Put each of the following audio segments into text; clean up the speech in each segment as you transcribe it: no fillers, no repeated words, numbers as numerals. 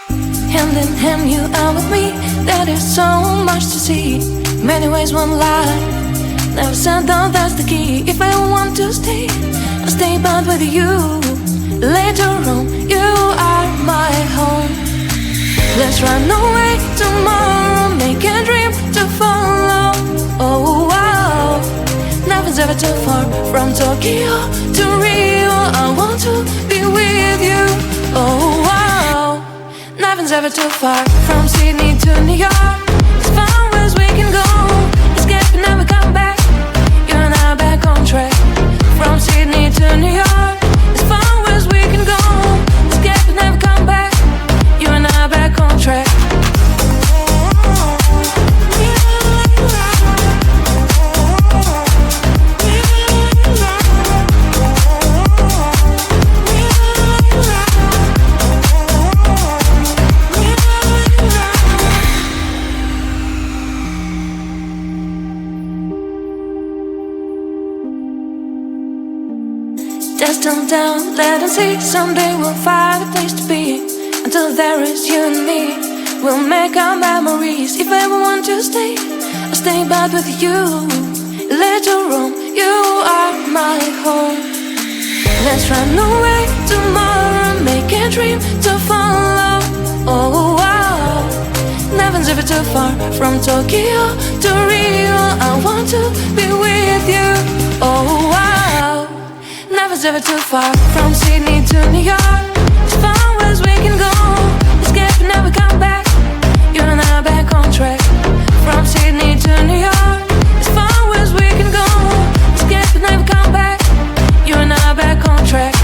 Hand in hand, you are with me. There is so much to see. Many ways, one life. Never said that that's the key. If I want to stay, I'll stay but with you. Later on, you are my home. Let's run away tomorrow. Make a dream to follow. Oh wow. Nothing's ever too far. From Tokyo to Rio, I want to be with you. Oh wow. Nothing's ever too far. From Sydney to New York, as far as we can go. Escape and never come back. You and I back on track. From Sydney to New York, as far as we can go. Escape and never come back. You and I back on track. Destined down, let them see. Someday we'll find a place to be. Until there is you and me, we'll make our memories. If I ever want to stay, I'll stay but with you. Later on, you are my home. Let's run away tomorrow. Make a dream to follow. Oh wow. Nothing's ever too far. From Tokyo to Rio, I want to be with you. Oh wow. Nothing's ever too far. From Sydney to New York, as far as we can go. Escape and never come back. You and I back on track. From Sydney to New York, as far as we can go. Escape and never come back. You and I back on track.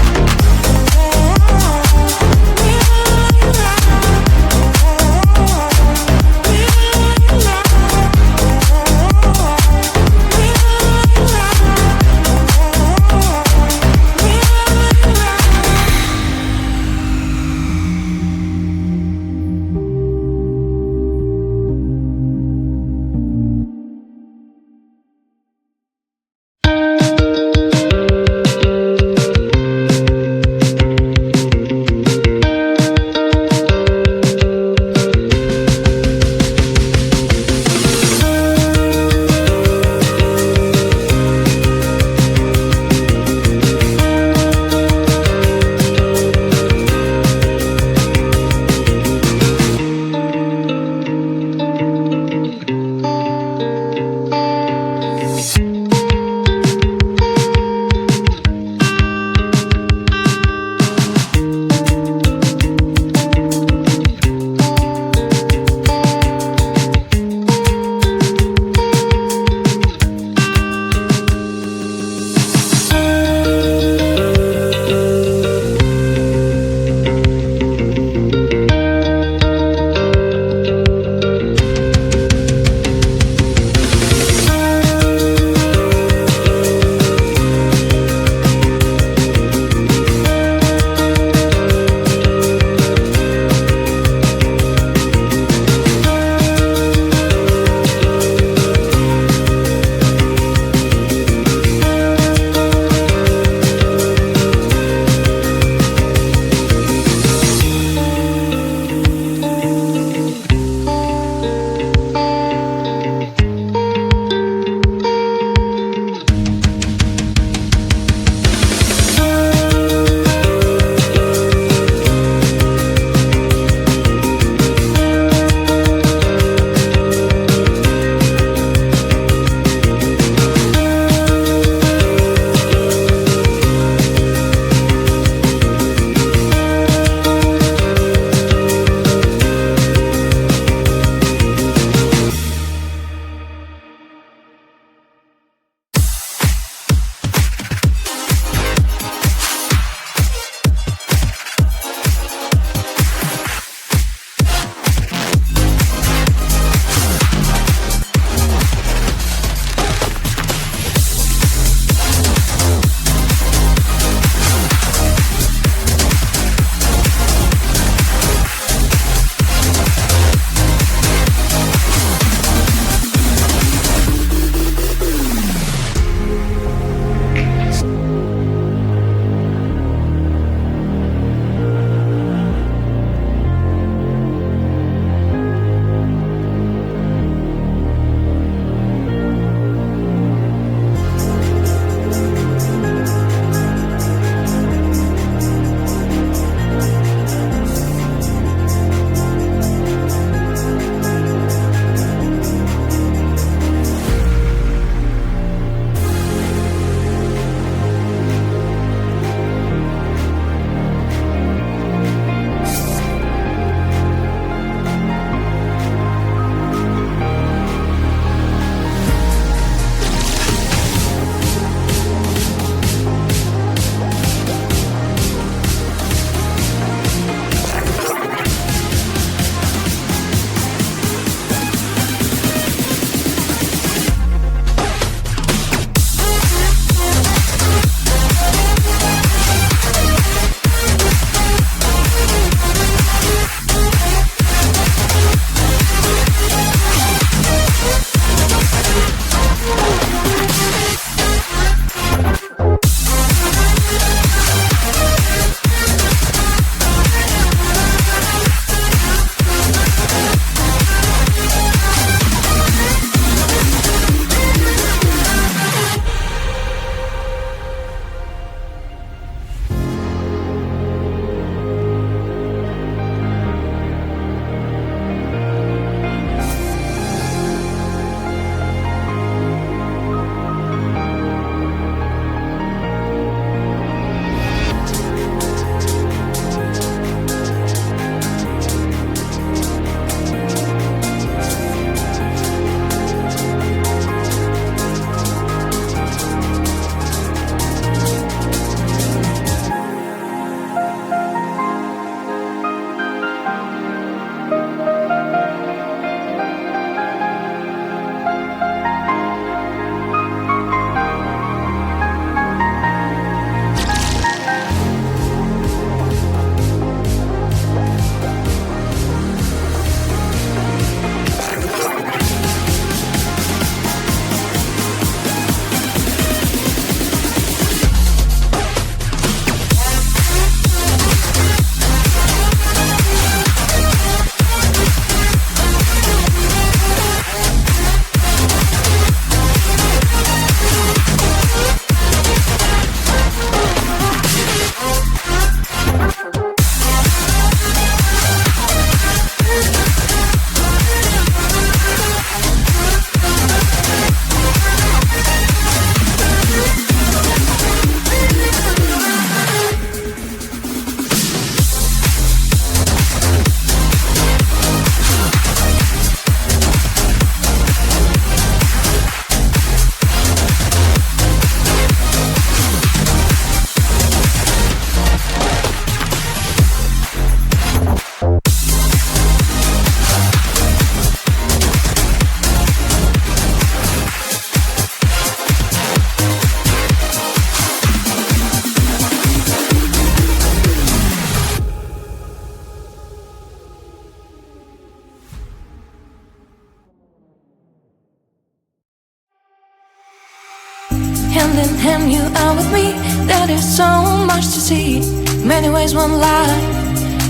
and you are with me. There is so much to see. Many ways, one life.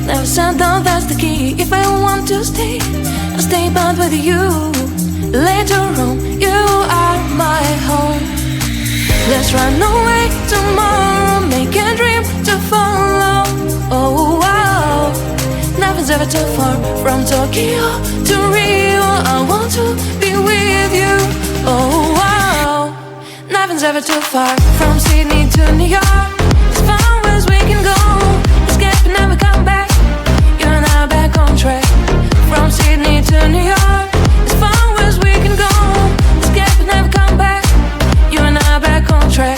Never said no, that's the key. If I want to stay, I'll stay but with you. Later on, you are my home. Let's run away tomorrow, make a dream to follow. Oh wow, nothing's ever too far. From Tokyo to Rio, I want to be with you. Oh wow, nothing's ever too far. From Sydney to New York, as far as we can go. Escape and never come back. You and I back on track. From Sydney to New York, as far as we can go. Escape and never come back. You and I back on track.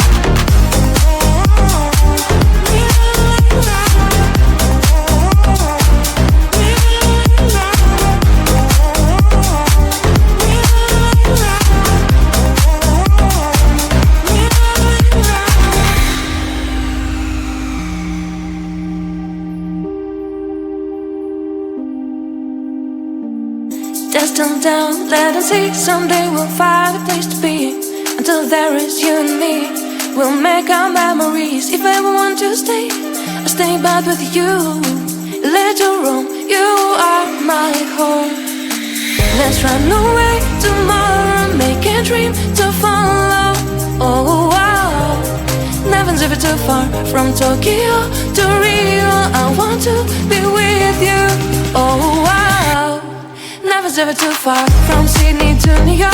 Just turn down, let us see. Someday we'll find a place to be. Until there is you and me, we'll make our memories. If I ever want to stay, I'll stay but with you. Later on, you are my home. Let's run away tomorrow, make a dream to follow. Oh wow, nothing's ever too far. From Tokyo to Rio, I want to be with you. Oh wow, nothing's ever too far. From Sydney to New York.